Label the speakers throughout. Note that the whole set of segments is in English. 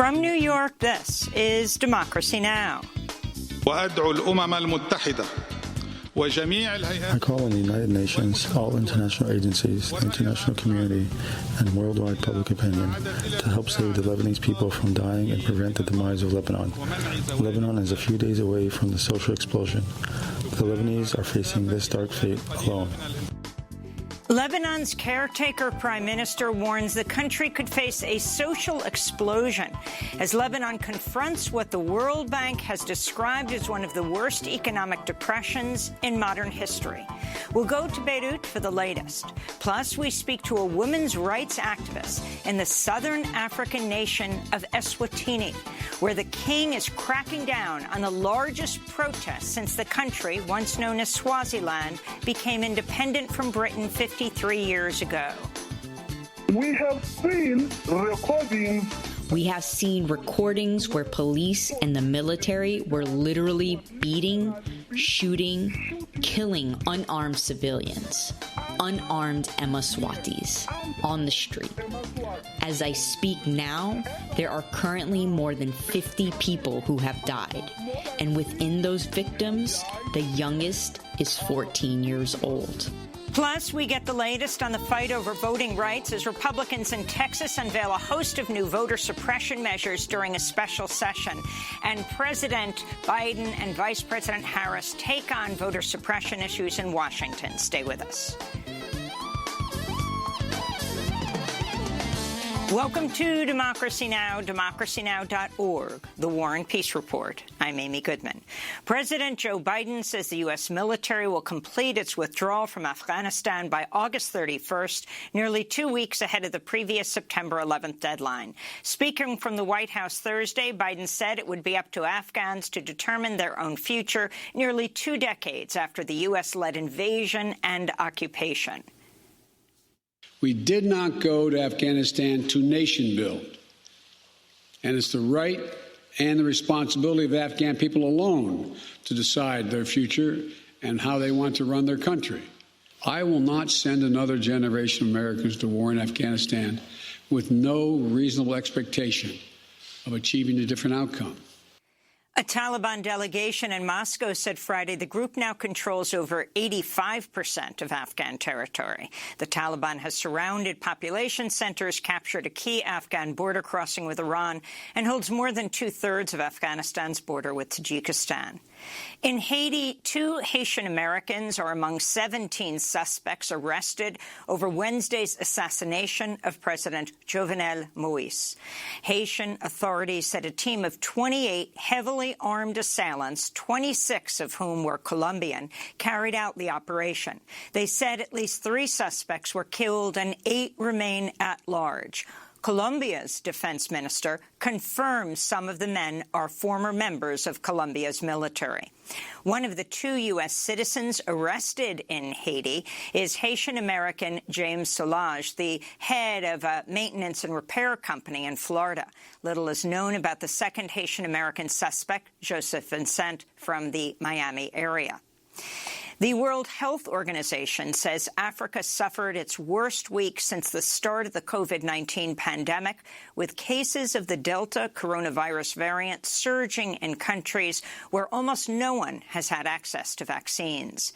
Speaker 1: From New York, this is Democracy Now!
Speaker 2: وأدعو الأمم المتحدة وجميع
Speaker 3: I
Speaker 2: الهيئات.
Speaker 3: call on the United Nations, all international agencies, the international community, and worldwide public opinion to help save the Lebanese people from dying and prevent the demise of Lebanon. Lebanon is a few days away from the social explosion. The Lebanese are facing this dark fate alone.
Speaker 1: Lebanon's caretaker prime minister warns the country could face a social explosion as Lebanon confronts what the World Bank has described as one of the worst economic depressions in modern history. We'll go to Beirut for the latest. Plus, we speak to a women's rights activist in the southern African nation of Eswatini, where the king is cracking down on the largest protest since the country, once known as Swaziland, became independent from Britain 53 years ago.
Speaker 4: We have seen recordings where police and the military were literally beating, shooting, killing unarmed civilians, unarmed Emaswatis, on the street. As I speak now, there are currently more than 50 people who have died, and within those victims, the youngest is 14 years old.
Speaker 1: Plus, we get the latest on the fight over voting rights as Republicans in Texas unveil a host of new voter suppression measures during a special session. And President Biden and Vice President Harris take on voter suppression issues in Washington. Stay with us. Welcome to Democracy Now!, democracynow.org, the War and Peace Report. I'm Amy Goodman. President Joe Biden says the U.S. military will complete its withdrawal from Afghanistan by August 31st, nearly 2 weeks ahead of the previous September 11th deadline. Speaking from the White House Thursday, Biden said it would be up to Afghans to determine their own future nearly 2 decades after the U.S.-led invasion and occupation.
Speaker 5: We did not go to Afghanistan to nation build, and it's the right and the responsibility of the Afghan people alone to decide their future and how they want to run their country. I will not send another generation of Americans to war in Afghanistan with no reasonable expectation of achieving a different outcome.
Speaker 1: A Taliban delegation in Moscow said Friday the group now controls over 85% of Afghan territory. The Taliban has surrounded population centers, captured a key Afghan border crossing with Iran, and holds more than 2/3 of Afghanistan's border with Tajikistan. In Haiti, 2 Haitian Americans are among 17 suspects arrested over Wednesday's assassination of President Jovenel Moïse. Haitian authorities said a team of 28 heavily armed assailants, 26 of whom were Colombian, carried out the operation. They said at least 3 suspects were killed and 8 remain at large. Colombia's defense minister confirms some of the men are former members of Colombia's military. One of the 2 U.S. citizens arrested in Haiti is Haitian-American James Solage, the head of a maintenance and repair company in Florida. Little is known about the second Haitian-American suspect, Joseph Vincent, from the Miami area. The World Health Organization says Africa suffered its worst week since the start of the COVID-19 pandemic, with cases of the Delta coronavirus variant surging in countries where almost no one has had access to vaccines.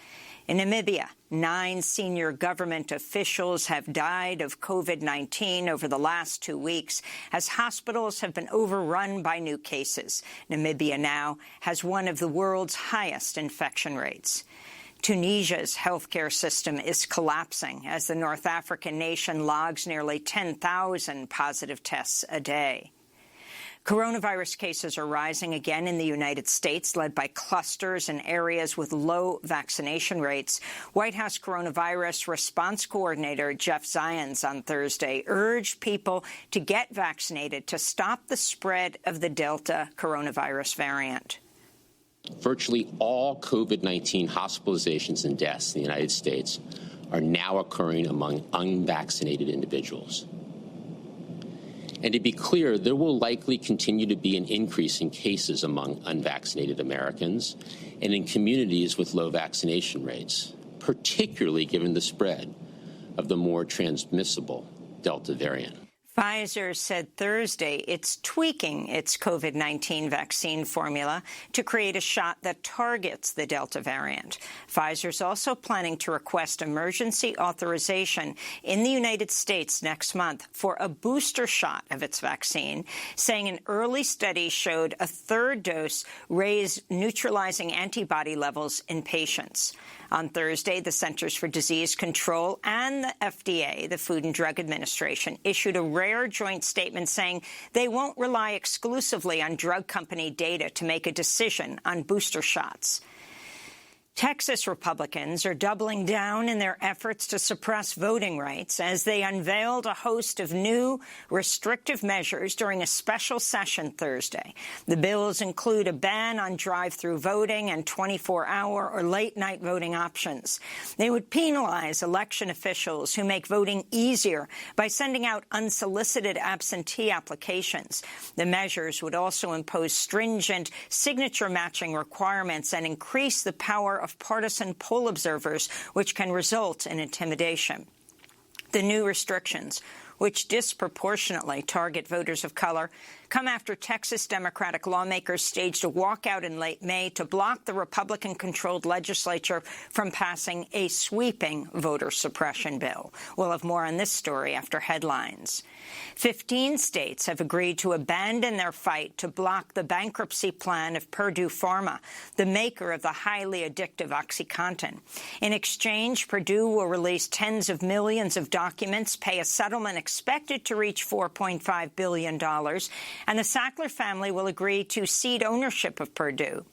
Speaker 1: In Namibia, 9 senior government officials have died of COVID-19 over the last 2 weeks as hospitals have been overrun by new cases. Namibia now has one of the world's highest infection rates. Tunisia's healthcare system is collapsing as the North African nation logs nearly 10,000 positive tests a day. Coronavirus cases are rising again in the United States, led by clusters in areas with low vaccination rates. White House coronavirus response coordinator Jeff Zients on Thursday urged people to get vaccinated to stop the spread of the Delta coronavirus variant.
Speaker 6: Virtually all COVID-19 hospitalizations and deaths in the United States are now occurring among unvaccinated individuals. And to be clear, there will likely continue to be an increase in cases among unvaccinated Americans and in communities with low vaccination rates, particularly given the spread of the more transmissible Delta variant.
Speaker 1: Pfizer said Thursday it's tweaking its COVID-19 vaccine formula to create a shot that targets the Delta variant. Pfizer's also planning to request emergency authorization in the United States next month for a booster shot of its vaccine, saying an early study showed a third dose raised neutralizing antibody levels in patients. On Thursday, the Centers for Disease Control and the FDA, the Food and Drug Administration, issued a rare joint statement saying they won't rely exclusively on drug company data to make a decision on booster shots. Texas Republicans are doubling down in their efforts to suppress voting rights as they unveiled a host of new restrictive measures during a special session Thursday. The bills include a ban on drive-through voting and 24-hour or late-night voting options. They would penalize election officials who make voting easier by sending out unsolicited absentee applications. The measures would also impose stringent signature matching requirements and increase the power of partisan poll observers, which can result in intimidation. The new restrictions, which disproportionately target voters of color, come after Texas Democratic lawmakers staged a walkout in late May to block the Republican-controlled legislature from passing a sweeping voter suppression bill. We'll have more on this story after headlines. 15 states have agreed to abandon their fight to block the bankruptcy plan of Purdue Pharma, the maker of the highly addictive OxyContin. In exchange, Purdue will release tens of millions of documents, pay a settlement expected to reach $4.5 billion, and the Sackler family will agree to cede ownership of Purdue.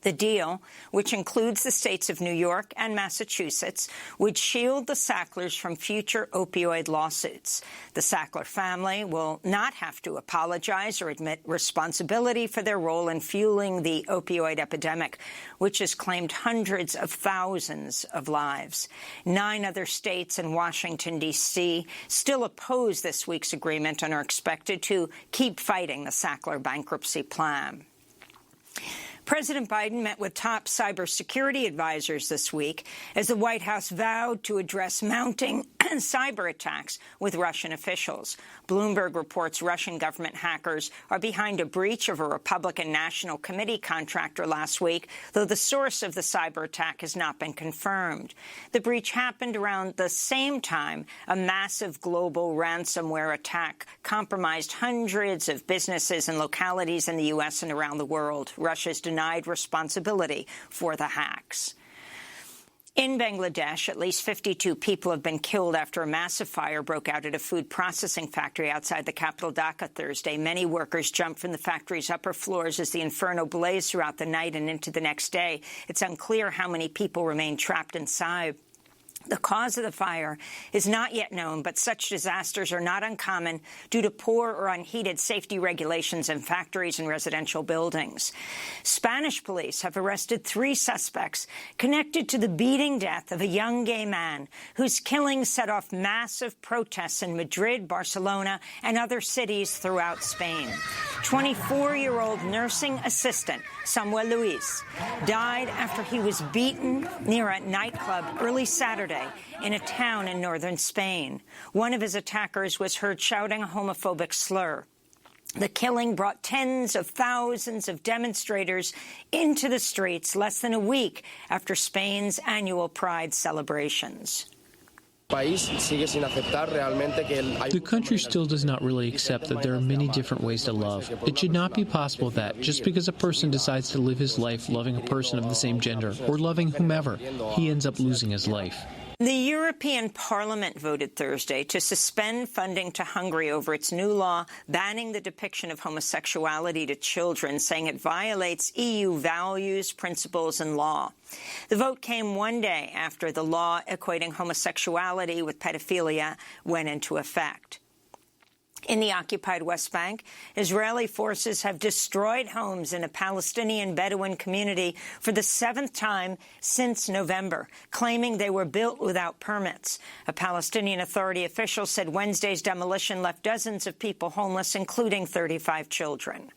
Speaker 1: The deal, which includes the states of New York and Massachusetts, would shield the Sacklers from future opioid lawsuits. The Sackler family will not have to apologize or admit responsibility for their role in fueling the opioid epidemic, which has claimed hundreds of thousands of lives. 9 other states and Washington, D.C. still oppose this week's agreement and are expected to keep fighting the Sackler bankruptcy plan. President Biden met with top cybersecurity advisors this week as the White House vowed to address mounting cyber attacks with Russian officials. Bloomberg reports Russian government hackers are behind a breach of a Republican National Committee contractor last week, though the source of the cyber attack has not been confirmed. The breach happened around the same time a massive global ransomware attack compromised hundreds of businesses and localities in the U.S. and around the world. Russia's denied responsibility for the hacks. In Bangladesh, at least 52 people have been killed after a massive fire broke out at a food processing factory outside the capital Dhaka Thursday. Many workers jumped from the factory's upper floors as the inferno blazed throughout the night and into the next day. It's unclear how many people remain trapped inside. The cause of the fire is not yet known, but such disasters are not uncommon due to poor or unheeded safety regulations in factories and residential buildings. Spanish police have arrested 3 suspects connected to the beating death of a young gay man whose killing set off massive protests in Madrid, Barcelona, and other cities throughout Spain. 24-year-old nursing assistant Samuel Luis died after he was beaten near a nightclub early Saturday in a town in northern Spain. One of his attackers was heard shouting a homophobic slur. The killing brought tens of thousands of demonstrators into the streets less than a week after Spain's annual Pride celebrations.
Speaker 7: The country still does not really accept that there are many different ways to love. It should not be possible that, just because a person decides to live his life loving a person of the same gender, or loving whomever, he ends up losing his life.
Speaker 1: The European Parliament voted Thursday to suspend funding to Hungary over its new law banning the depiction of homosexuality to children, saying it violates EU values, principles, and law. The vote came one day after the law equating homosexuality with pedophilia went into effect. In the occupied West Bank, Israeli forces have destroyed homes in a Palestinian Bedouin community for the 7th time since November, claiming they were built without permits. A Palestinian Authority official said Wednesday's demolition left dozens of people homeless, including 35 children.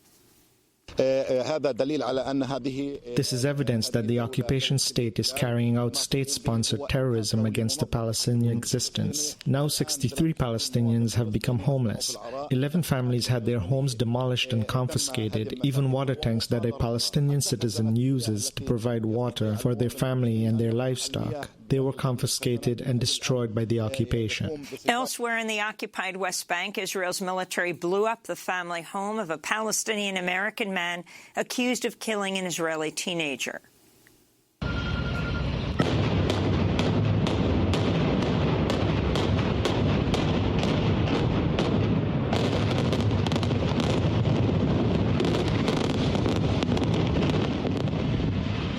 Speaker 8: This is evidence that the occupation state is carrying out state-sponsored terrorism against the Palestinian existence. Now 63 Palestinians have become homeless. 11 families had their homes demolished and confiscated, even water tanks that a Palestinian citizen uses to provide water for their family and their livestock. They were confiscated and destroyed by the occupation.
Speaker 1: Elsewhere in the occupied West Bank, Israel's military blew up the family home of a Palestinian-American man accused of killing an Israeli teenager.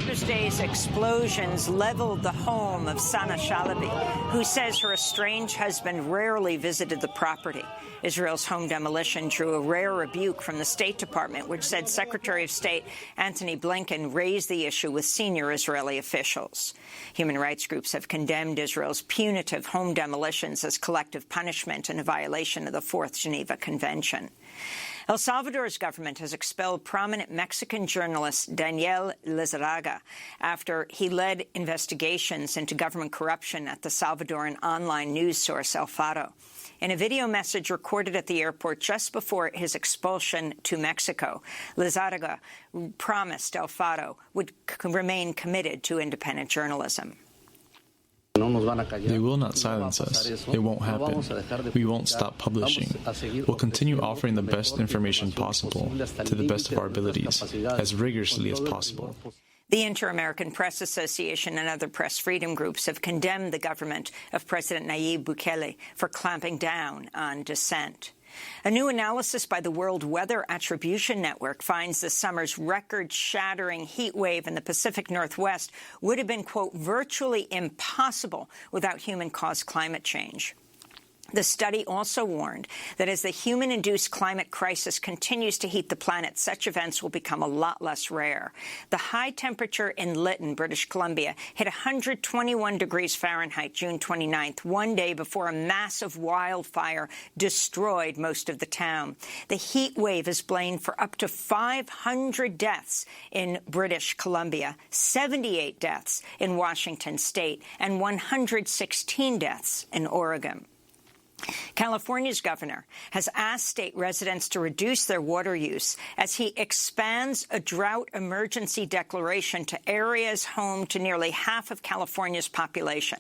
Speaker 1: Thursday's explosions leveled the home of Sana Shalabi, who says her estranged husband rarely visited the property. Israel's home demolition drew a rare rebuke from the State Department, which said Secretary of State Antony Blinken raised the issue with senior Israeli officials. Human rights groups have condemned Israel's punitive home demolitions as collective punishment and a violation of the Fourth Geneva Convention. El Salvador's government has expelled prominent Mexican journalist Daniel Lizarraga after he led investigations into government corruption at the Salvadoran online news source El Faro. In a video message recorded at the airport just before his expulsion to Mexico, Lizarraga promised El Faro would remain committed to independent journalism.
Speaker 9: They will not silence us. It won't happen. We won't stop publishing. We'll continue offering the best information possible, to the best of our abilities, as rigorously as possible.
Speaker 1: The Inter-American Press Association and other press freedom groups have condemned the government of President Nayib Bukele for clamping down on dissent. A new analysis by the World Weather Attribution Network finds this summer's record-shattering heat wave in the Pacific Northwest would have been, quote, virtually impossible without human-caused climate change. The study also warned that as the human-induced climate crisis continues to heat the planet, such events will become a lot less rare. The high temperature in Lytton, British Columbia, hit 121 degrees Fahrenheit June 29th, one day before a massive wildfire destroyed most of the town. The heat wave is blamed for up to 500 deaths in British Columbia, 78 deaths in Washington state, and 116 deaths in Oregon. California's governor has asked state residents to reduce their water use as he expands a drought emergency declaration to areas home to nearly half of California's population.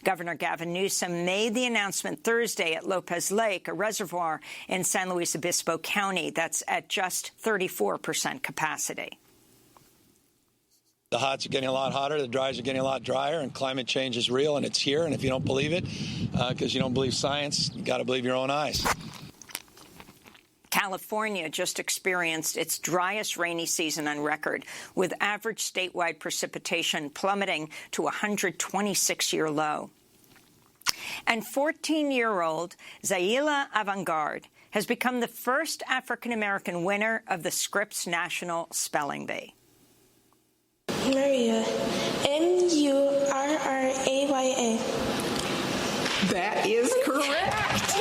Speaker 1: Governor Gavin Newsom made the announcement Thursday at Lopez Lake, a reservoir in San Luis Obispo County that's at just 34% capacity.
Speaker 10: The hots are getting a lot hotter, the dries are getting a lot drier, and climate change is real, and it's here. And if you don't believe it, because you don't believe science, you got to believe your own eyes. California just experienced its driest rainy season on record, with average statewide precipitation plummeting to a 126-year low. And 14-year-old Zaila Avantgarde has become the first African-American winner of the Scripps National Spelling Bee.
Speaker 11: Murraya, Murraya.
Speaker 12: That is correct.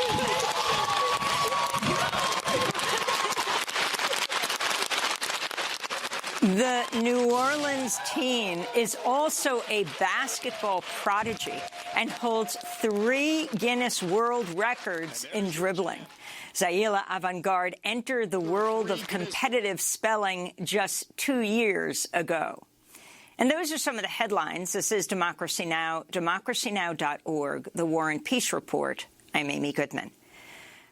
Speaker 1: The New Orleans teen is also a basketball prodigy and holds 3 Guinness World Records in dribbling. Zaila Avantgarde entered the world of competitive spelling just 2 years ago. And those are some of the headlines. This is Democracy Now!, democracynow.org, The War and Peace Report. I'm Amy Goodman.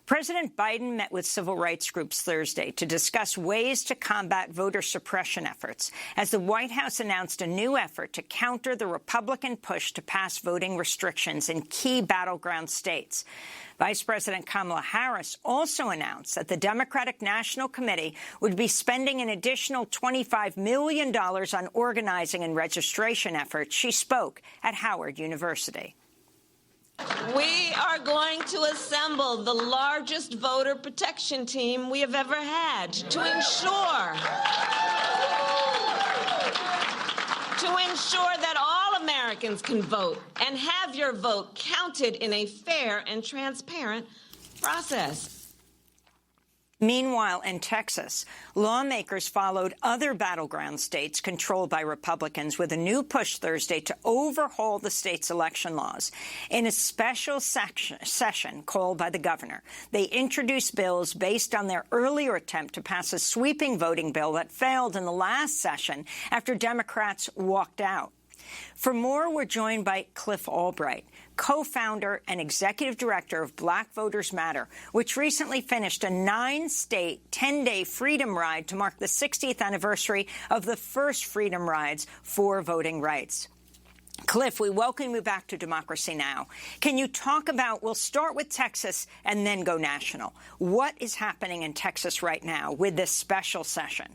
Speaker 1: President Biden met with civil rights groups Thursday to discuss ways to combat voter suppression efforts, as the White House announced a new effort to counter the Republican push to pass voting restrictions in key battleground states. Vice President Kamala Harris also announced that the Democratic National Committee would be spending an additional $25 million on organizing and registration efforts. She spoke at Howard University.
Speaker 13: We are going to assemble the largest voter protection team we have ever had to ensure that all Americans can vote and have your vote counted in a fair and transparent process.
Speaker 1: Meanwhile, in Texas, lawmakers followed other battleground states controlled by Republicans with a new push Thursday to overhaul the state's election laws. In a special session called by the governor, they introduced bills based on their earlier attempt to pass a sweeping voting bill that failed in the last session after Democrats walked out. For more, we're joined by Cliff Albright, co-founder and executive director of Black Voters Matter, which recently finished a 9-state, 10-day freedom ride to mark the 60th anniversary of the first freedom rides for voting rights. Cliff, we welcome you back to Democracy Now! Can you talk about, we'll start with Texas and then go national. What is happening in Texas right now with this special session?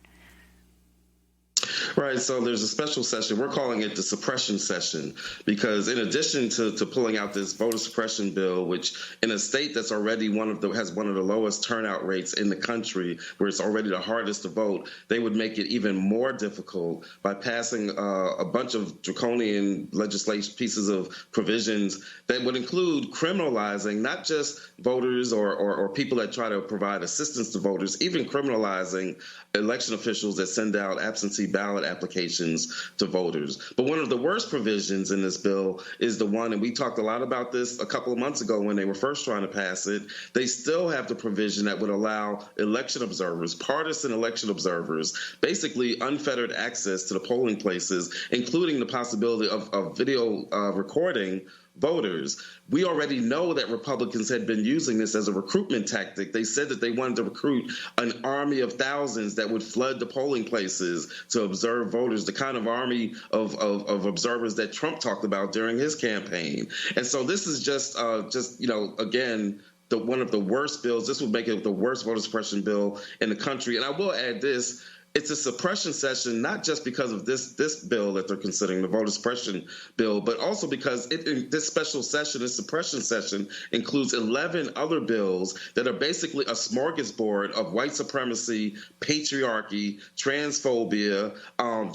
Speaker 11: Right, so there's a special session. We're calling it the suppression session because in addition to pulling out this voter suppression bill, which in a state that's already has one of the lowest turnout rates in the country, where it's already the hardest to vote, they would make it even more difficult by passing a bunch of draconian legislation, pieces of provisions that would include criminalizing not just voters or people that try to provide assistance to voters, even criminalizing election officials that send out absentee ballot applications to voters. But one of the worst provisions in this bill is the one, and we talked a lot about this a couple of months ago when they were first trying to pass it, they still have the provision that would allow election observers, partisan election observers, basically unfettered access to the polling places, including the possibility of video recording voters. We already know that Republicans had been using this as a recruitment tactic. They said that they wanted to recruit an army of thousands that would flood the polling places to observe voters, the kind of army of observers that Trump talked about during his campaign. And so this is just again, one of the worst bills. This would make it the worst voter suppression bill in the country. And I will add this. It's a suppression session, not just because of this bill that they're considering, the voter suppression bill, but also because this special session, this suppression session, includes 11 other bills that are basically a smorgasbord of white supremacy, patriarchy, transphobia,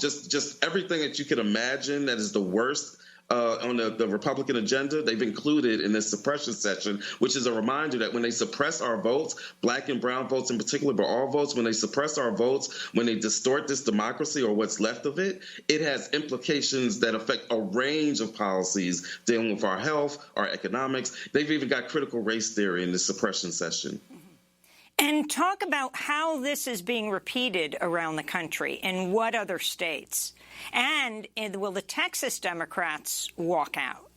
Speaker 11: just everything that you can imagine that is the worst on the Republican agenda, they've included in this suppression session, which is a reminder that when they suppress our votes, black and brown votes in particular, but all votes, when they suppress our votes, when they distort this democracy or what's left of it, it has implications that affect a range of policies dealing with our health, our economics. They've even got critical race theory in this suppression session.
Speaker 1: And talk about how this is being repeated around the country in what other states. And will the Texas Democrats walk out?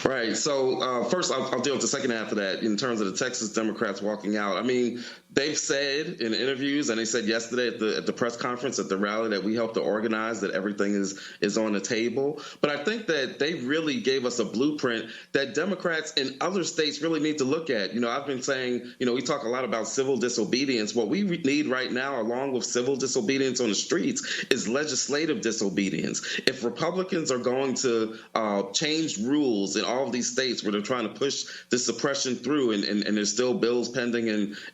Speaker 11: Right. So first, I'll deal with the second half of that in terms of the Texas Democrats walking out. I mean, they've said in interviews, and they said yesterday at the press conference at the rally that we helped to organize, that everything is on the table. But I think that they really gave us a blueprint that Democrats in other states really need to look at. You know, I've been saying, we talk a lot about civil disobedience. What we need right now, along with civil disobedience on the streets, is legislative disobedience. If Republicans are going to change rules in all of these states where they're trying to push this suppression through, and there's still bills pending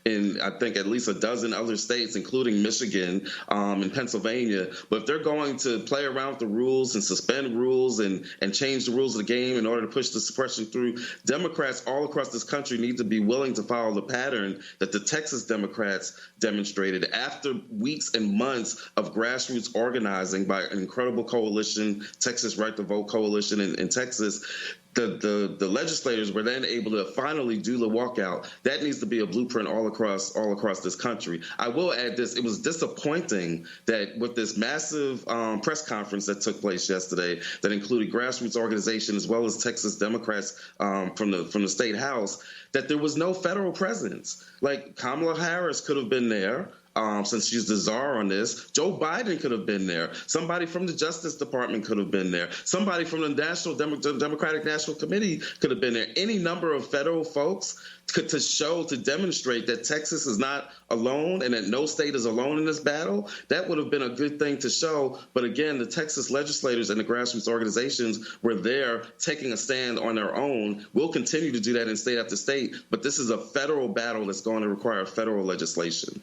Speaker 11: in I think at least a dozen other states, including Michigan and Pennsylvania. But if they're going to play around with the rules and suspend rules and change the rules of the game in order to push the suppression through, Democrats all across this country need to be willing to follow the pattern that the Texas Democrats demonstrated after weeks and months of grassroots organizing by an incredible coalition, Texas Right to Vote Coalition in Texas. The legislators were then able to finally do the walkout. That needs to be a blueprint all across this country. I will add this: it was disappointing that with this massive press conference that took place yesterday, that included grassroots organizations as well as Texas Democrats from the state house, that there was no federal presence. Like Kamala Harris could have been there. Since she's the czar on this, Joe Biden could have been there. Somebody from the Justice Department could have been there. Somebody from the Democratic National Committee could have been there. Any number of federal folks to demonstrate that Texas is not alone and that no state is alone in this battle. That would have been a good thing to show. But again, the Texas legislators and the grassroots organizations were there taking a stand on their own. We'll continue to do that in state after state. But this is a federal battle that's going to require federal legislation.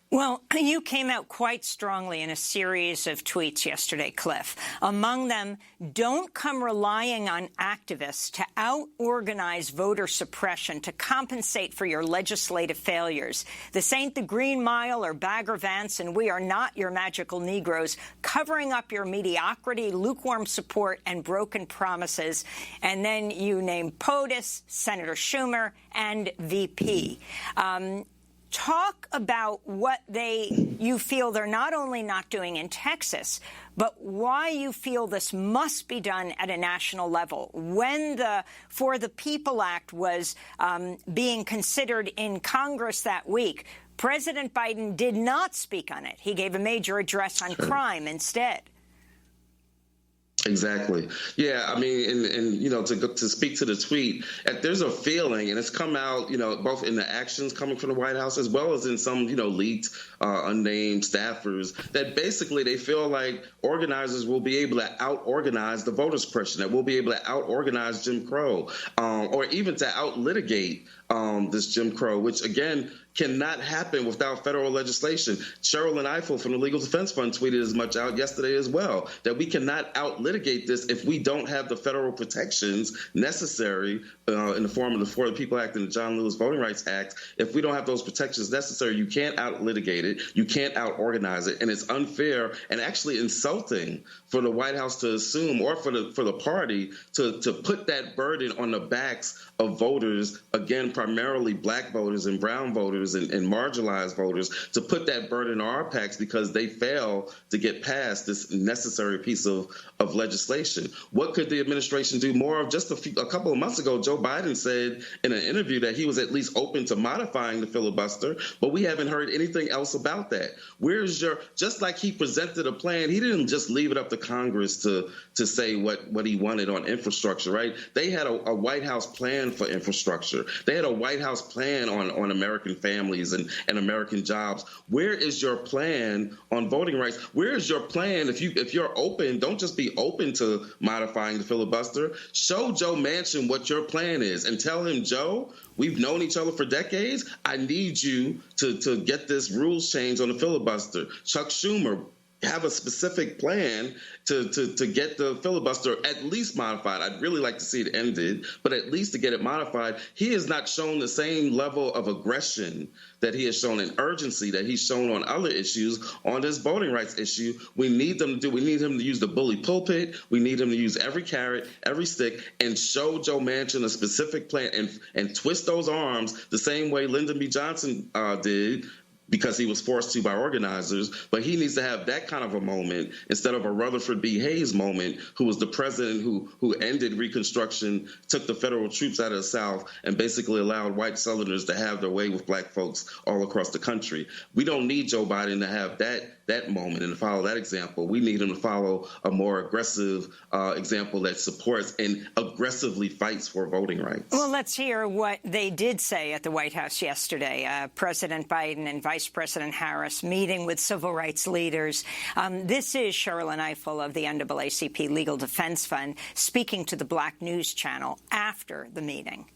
Speaker 1: Well, you came out quite strongly in a series of tweets yesterday, Cliff. Among them, don't come relying on activists to out-organize voter suppression to compensate for your legislative failures. This ain't the Green Mile or Bagger Vance, and we are not your magical Negroes covering up your mediocrity, lukewarm support, and broken promises. And then you name POTUS, Senator Schumer, and VP. Talk about what you feel they're not only not doing in Texas, but why you feel this must be done at a national level. When the For the People Act was being considered in Congress that week, President Biden did not speak on it. He gave a major address on crime instead.
Speaker 11: Exactly. Yeah, I mean, and you know, to speak to the tweet, there's a feeling, and it's come out, you know, both in the actions coming from the White House as well as in some, you know, leaked, unnamed staffers, that basically they feel like organizers will be able to out-organize the voter suppression, that we'll be able to out-organize Jim Crow, or even to out-litigate this Jim Crow, which, again, cannot happen without federal legislation. Cheryl and Eiffel from the Legal Defense Fund tweeted as much out yesterday as well, that we cannot out-litigate this if we don't have the federal protections necessary in the form of the For the People Act and the John Lewis Voting Rights Act. If we don't have those protections necessary, you can't out-litigate it, you can't out-organize it, and it's unfair and actually insulting for the White House to assume, or for the party to put that burden on the backs of voters, again, primarily black voters and brown voters and marginalized voters, to put that burden on our backs because they fail to get past this necessary piece of legislation. What could the administration do more of? Just a couple of months ago, Joe Biden said in an interview that he was at least open to modifying the filibuster, but we haven't heard anything else about that. Just like he presented a plan, he didn't just leave it up to Congress to say what he wanted on infrastructure, right? They had a White House plan for infrastructure. They had a White House plan on American families and American jobs. Where is your plan on voting rights? Where is your plan? If you're open, don't just be open to modifying the filibuster. Show Joe Manchin what your plan is and tell him, Joe, we've known each other for decades. I need you to get this rules change on the filibuster. Chuck Schumer, have a specific plan to get the filibuster at least modified. I'd really like to see it ended, but at least to get it modified. He has not shown the same level of aggression that he has shown, and urgency that he's shown on other issues. On this voting rights issue, we need him to use the bully pulpit. We need him to use every carrot, every stick, and show Joe Manchin a specific plan and twist those arms the same way Lyndon B. Johnson did, because he was forced to by organizers. But he needs to have that kind of a moment instead of a Rutherford B. Hayes moment, who was the president who ended Reconstruction, took the federal troops out of the South, and basically allowed white Southerners to have their way with black folks all across the country. We don't need Joe Biden to have that moment and to follow that example. We need him to follow a more aggressive example that supports and aggressively fights for voting rights.
Speaker 1: Well, let's hear what they did say at the White House yesterday. President Biden and Vice President Harris meeting with civil rights leaders. This is Cheryl Eiffel of the NAACP Legal Defense Fund speaking to the Black News Channel after the meeting.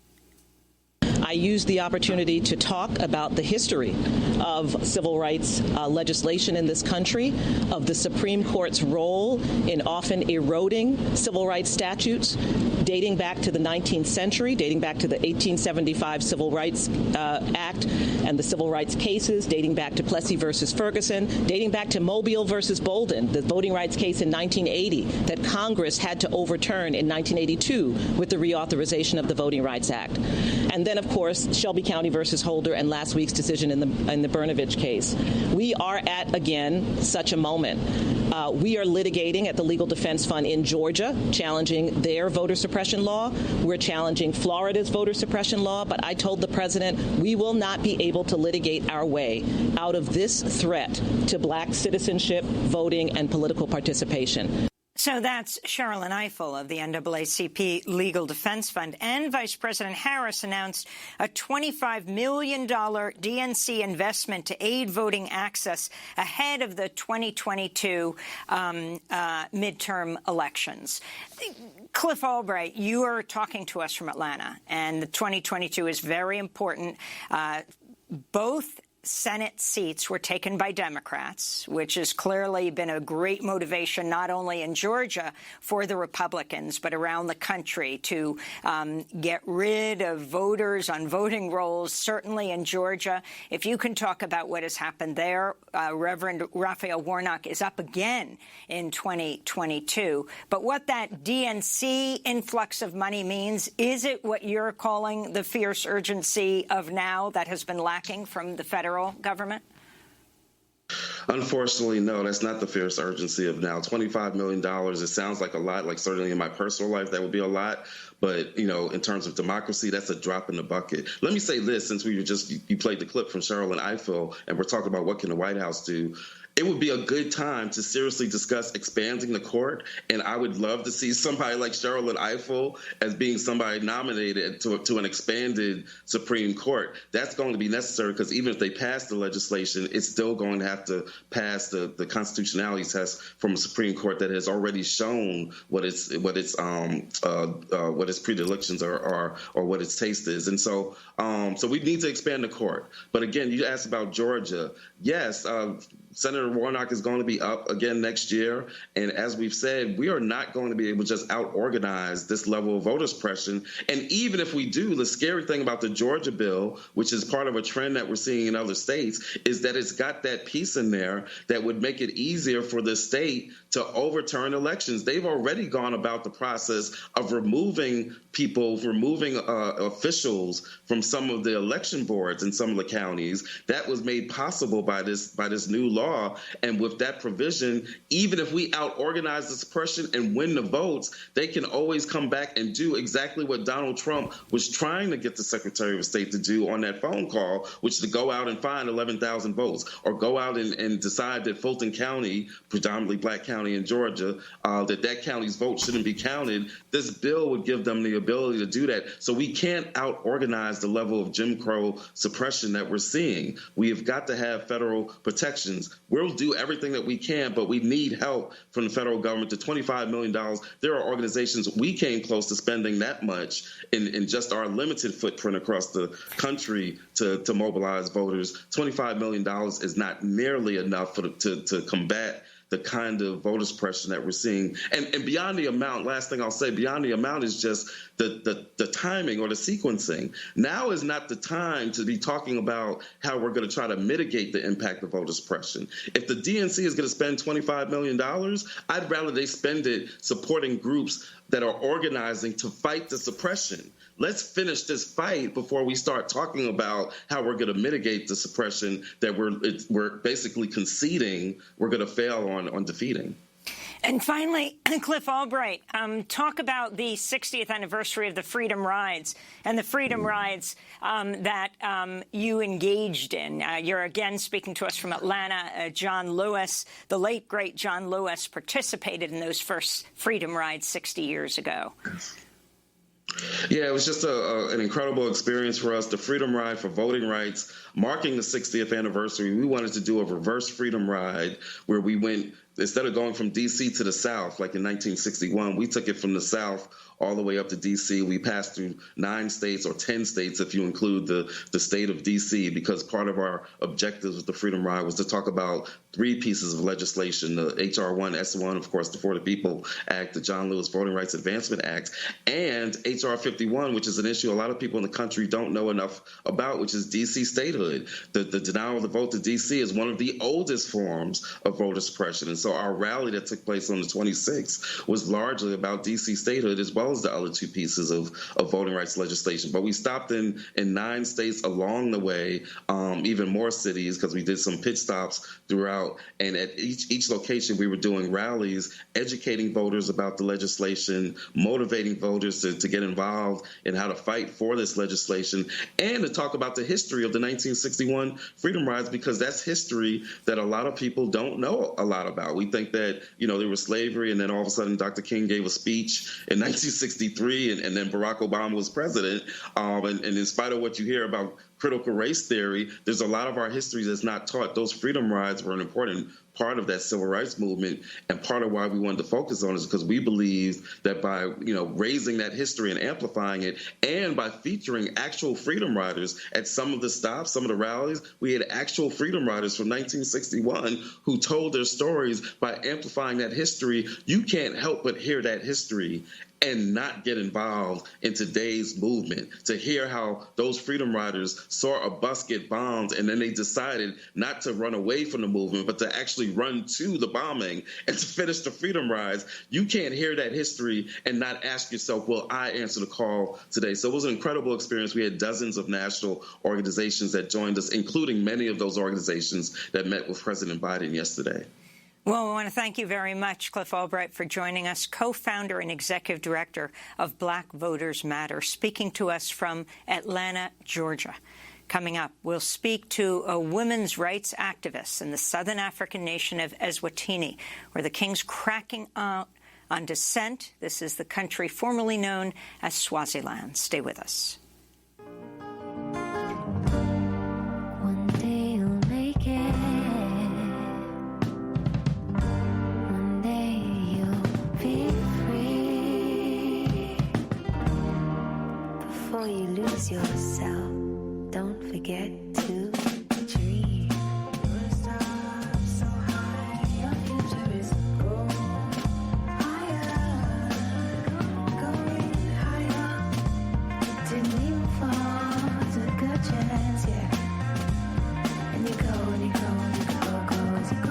Speaker 14: I used the opportunity to talk about the history of civil rights legislation in this country, of the Supreme Court's role in often eroding civil rights statutes, dating back to the 19th century, dating back to the 1875 Civil Rights Act and the civil rights cases, dating back to Plessy versus Ferguson, dating back to Mobile versus Bolden, the voting rights case in 1980 that Congress had to overturn in 1982 with the reauthorization of the Voting Rights Act. And then, of course, Shelby County versus Holder and last week's decision in the Brnovich case. We are at, again, such a moment. We are litigating at the Legal Defense Fund in Georgia, challenging their voter suppression law. We're challenging Florida's voter suppression law. But I told the president we will not be able to litigate our way out of this threat to black citizenship, voting, and political participation.
Speaker 1: So that's Cheryl Eiffel of the NAACP Legal Defense Fund. And Vice President Harris announced a $25 million DNC investment to aid voting access ahead of the 2022 midterm elections. Cliff Albright, you are talking to us from Atlanta, and the 2022 is very important. Both Senate seats were taken by Democrats, which has clearly been a great motivation not only in Georgia for the Republicans, but around the country to get rid of voters on voting rolls, certainly in Georgia. If you can talk about what has happened there, Reverend Raphael Warnock is up again in 2022. But what that DNC influx of money means, is it what you're calling the fierce urgency of now that has been lacking from the federal government?
Speaker 11: Unfortunately, no, that's not the fierce urgency of now. $25 million, it sounds like a lot, like certainly in my personal life, that would be a lot. But, you know, in terms of democracy, that's a drop in the bucket. Let me say this, since you played the clip from Cheryl and Eiffel, and we're talking about what can the White House do. It would be a good time to seriously discuss expanding the court, and I would love to see somebody like Cheryl and Eiffel as being somebody nominated to an expanded Supreme Court. That's going to be necessary because even if they pass the legislation, it's still going to have to pass the constitutionality test from a Supreme Court that has already shown what its predilections are or what its taste is. And so we need to expand the court. But again, you asked about Georgia. Yes, Senator Warnock is going to be up again next year. And as we've said, we are not going to be able to just out-organize this level of voter suppression. And even if we do, the scary thing about the Georgia bill, which is part of a trend that we're seeing in other states, is that it's got that piece in there that would make it easier for the state to overturn elections. They've already gone about the process of removing officials from some of the election boards in some of the counties. That was made possible by this new law. And with that provision, even if we out-organize the suppression and win the votes, they can always come back and do exactly what Donald Trump was trying to get the Secretary of State to do on that phone call, which is to go out and find 11,000 votes, or go out and decide that Fulton County, predominantly black county in Georgia, that county's vote shouldn't be counted. This bill would give them the ability to do that. So we can't out-organize the level of Jim Crow suppression that we're seeing. We have got to have federal protections. We'll do everything that we can, but we need help from the federal government. The $25 million, there are organizations, we came close to spending that much in just our limited footprint across the country to mobilize voters. $25 million is not nearly enough to combat the kind of voter suppression that we're seeing. And beyond the amount, last thing I'll say, beyond the amount is just the timing or the sequencing. Now is not the time to be talking about how we're going to try to mitigate the impact of voter suppression. If the DNC is going to spend $25 million, I'd rather they spend it supporting groups that are organizing to fight the suppression. Let's finish this fight before we start talking about how we're going to mitigate the suppression that we're basically conceding we're going to fail on defeating.
Speaker 1: And finally, Cliff Albright, talk about the 60th anniversary of the Freedom Rides and the Freedom Rides that you engaged in. You're again speaking to us from Atlanta. John Lewis, the late, great John Lewis, participated in those first Freedom Rides 60 years ago.
Speaker 11: Yeah, it was just an incredible experience for us. The Freedom Ride for Voting Rights, marking the 60th anniversary, we wanted to do a reverse Freedom Ride where we went, instead of going from D.C. to the South, like in 1961, we took it from the South all the way up to D.C. We passed through 9 states, or 10 states if you include the state of D.C., because part of our objectives with the Freedom Ride was to talk about 3 pieces of legislation, the H.R. 1, S1, of course, the For the People Act, the John Lewis Voting Rights Advancement Act, and H.R. 51, which is an issue a lot of people in the country don't know enough about, which is D.C. statehood. The denial of the vote to D.C. is one of the oldest forms of voter suppression. And so our rally that took place on the 26th was largely about D.C. statehood, as well as the other 2 pieces of voting rights legislation. But we stopped in 9 states along the way, even more cities, because we did some pit stops throughout. And at each location, we were doing rallies, educating voters about the legislation, motivating voters to get involved in how to fight for this legislation, and to talk about the history of the 1961 Freedom Rides, because that's history that a lot of people don't know a lot about. We think that, there was slavery, and then all of a sudden Dr. King gave a speech in 1963, and then Barack Obama was president. And in spite of what you hear about critical race theory, there's a lot of our history that's not taught. Those freedom rides were an important part of that civil rights movement, and part of why we wanted to focus on it is because we believe that by raising that history and amplifying it, and by featuring actual freedom riders at some of the stops, some of the rallies, we had actual freedom riders from 1961 who told their stories. By amplifying that history, you can't help but hear that history and not get involved in today's movement, to hear how those freedom riders saw a bus get bombed and then they decided not to run away from the movement, but to actually run to the bombing and to finish the freedom rides. You can't hear that history and not ask yourself, will I answer the call today? So it was an incredible experience. We had dozens of national organizations that joined us, including many of those organizations that met with President Biden yesterday.
Speaker 1: Well, we want to thank you very much, Cliff Albright, for joining us, co-founder and executive director of Black Voters Matter, speaking to us from Atlanta, Georgia. Coming up, we'll speak to a women's rights activist in the southern African nation of Eswatini, where the king's cracking out on dissent. This is the country formerly known as Swaziland. Stay with us.
Speaker 15: Before you lose yourself, don't forget to dream. You're a star so high, your future is going higher, going higher. Didn't even fall, it's a good chance, yeah. And you go, and you go, and you go, go as you go.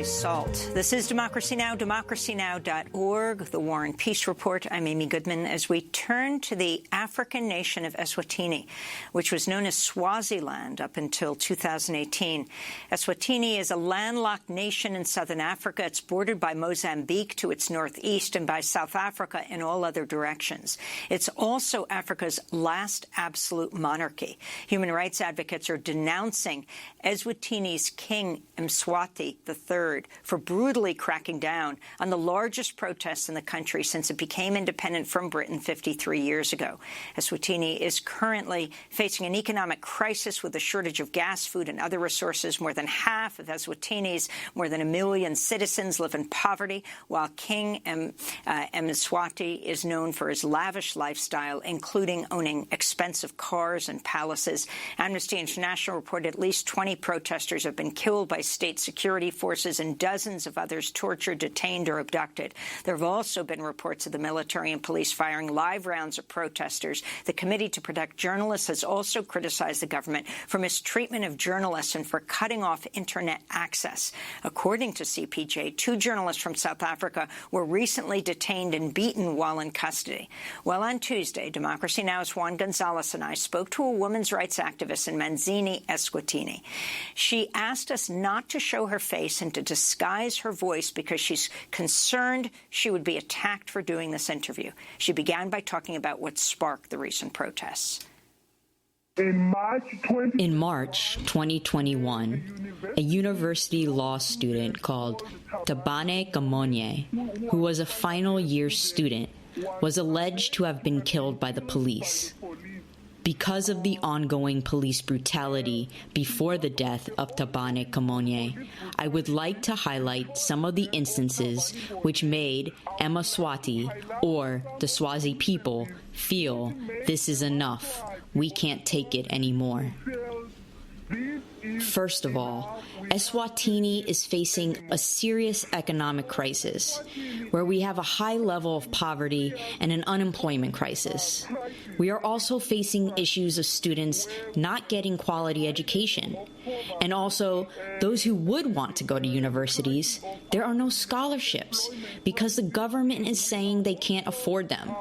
Speaker 1: Salt. This is Democracy Now!, democracynow.org, the War and Peace Report. I'm Amy Goodman. As we turn to the African nation of Eswatini, which was known as Swaziland up until 2018. Eswatini is a landlocked nation in southern Africa. It's bordered by Mozambique to its northeast and by South Africa in all other directions. It's also Africa's last absolute monarchy. Human rights advocates are denouncing Eswatini's king, Mswati III, for brutally cracking down on the largest protests in the country since it became independent from Britain 53 years ago. Eswatini is currently facing an economic crisis with a shortage of gas, food, and other resources. More than half of Eswatini's more than 1 million citizens live in poverty, while King Mswati is known for his lavish lifestyle, including owning expensive cars and palaces. Amnesty International reported at least 20 protesters have been killed by state security forces and dozens of others tortured, detained, or abducted. There have also been reports of the military and police firing live rounds at protesters. The Committee to Protect Journalists has also criticized the government for mistreatment of journalists and for cutting off Internet access. According to CPJ, 2 journalists from South Africa were recently detained and beaten while in custody. Well, on Tuesday, Democracy Now!'s Juan Gonzalez and I spoke to a women's rights activist in Manzini, Eswatini. She asked us not to show her face and to disguise her voice because she's concerned she would be attacked for doing this interview. She began by talking about what sparked the recent protests.
Speaker 16: In March
Speaker 4: 2021, a university law student called Tabane Kamonye, who was a final year student, was alleged to have been killed by the police. Because of the ongoing police brutality before the death of Tabane Kamonye, I would like to highlight some of the instances which made Mswati, or the Swazi people, feel this is enough. We can't take it anymore. First of all, Eswatini is facing a serious economic crisis, where we have a high level of poverty and an unemployment crisis. We are also facing issues of students not getting quality education. And also, those who would want to go to universities, there are no scholarships because the government is saying they can't afford them.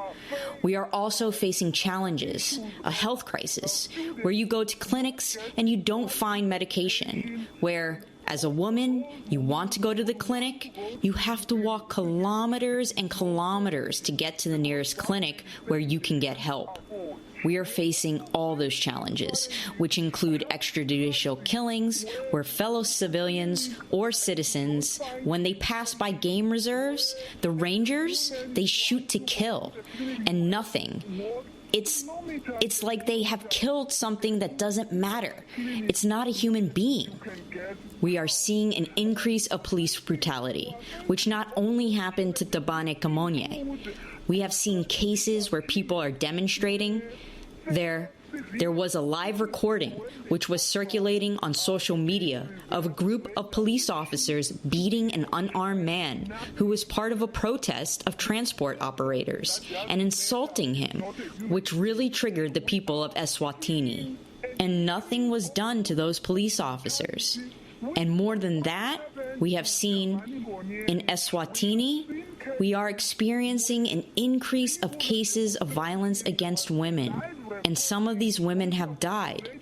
Speaker 4: We are also facing challenges, a health crisis, where you go to clinics and you don't find medication, where As a woman, you want to go to the clinic, you have to walk kilometers and kilometers to get to the nearest clinic where you can get help. We are facing all those challenges, which include extrajudicial killings, where fellow civilians or citizens, when they pass by game reserves, the rangers, they shoot to kill, and nothing. It's like they have killed something that doesn't matter. It's not a human being. We are seeing an increase of police brutality, which not only happened to Tabane Kamonye. We have seen cases where people are demonstrating. There was a live recording which was circulating on social media of a group of police officers beating an unarmed man who was part of a protest of transport operators and insulting him, which really triggered the people of Eswatini. And nothing was done to those police officers. And more than that, we have seen in Eswatini, we are experiencing an increase of cases of violence against women. And some of these women have died,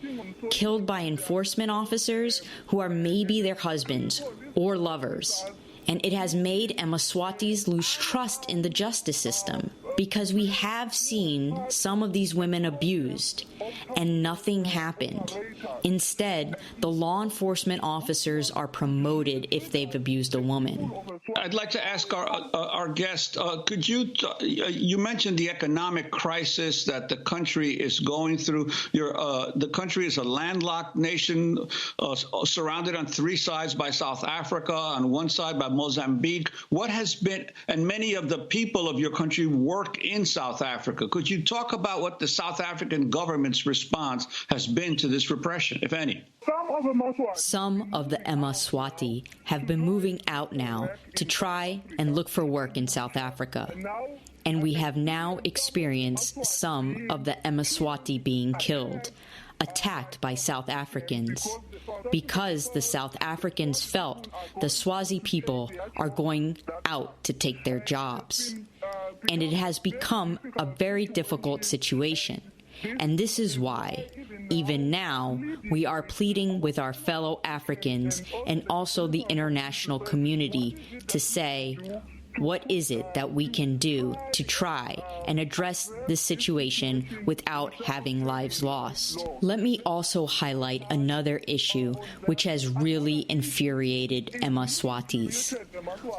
Speaker 4: killed by enforcement officers who are maybe their husbands or lovers. And it has made Emaswatis lose trust in the justice system because we have seen some of these women abused and nothing happened. Instead, the law enforcement officers are promoted if they've abused a woman.
Speaker 17: I'd like to ask our guest, could you mentioned the economic crisis that the country is going through. The country is a landlocked nation surrounded on three sides by South Africa, on one side by Mozambique. What has been, and many of the people of your country work in South Africa. Could you talk about what the South African government's response has been to this repression, if any?
Speaker 4: Some of the Emaswati have been moving out now to try and look for work in South Africa. And we have now experienced some of the Emaswati being killed, attacked by South Africans, because the South Africans felt the Swazi people are going out to take their jobs. And it has become a very difficult situation. And this is why, even now, we are pleading with our fellow Africans and also the international community to say, what is it that we can do to try and address this situation without having lives lost? Let me also highlight another issue which has really infuriated Emaswatis.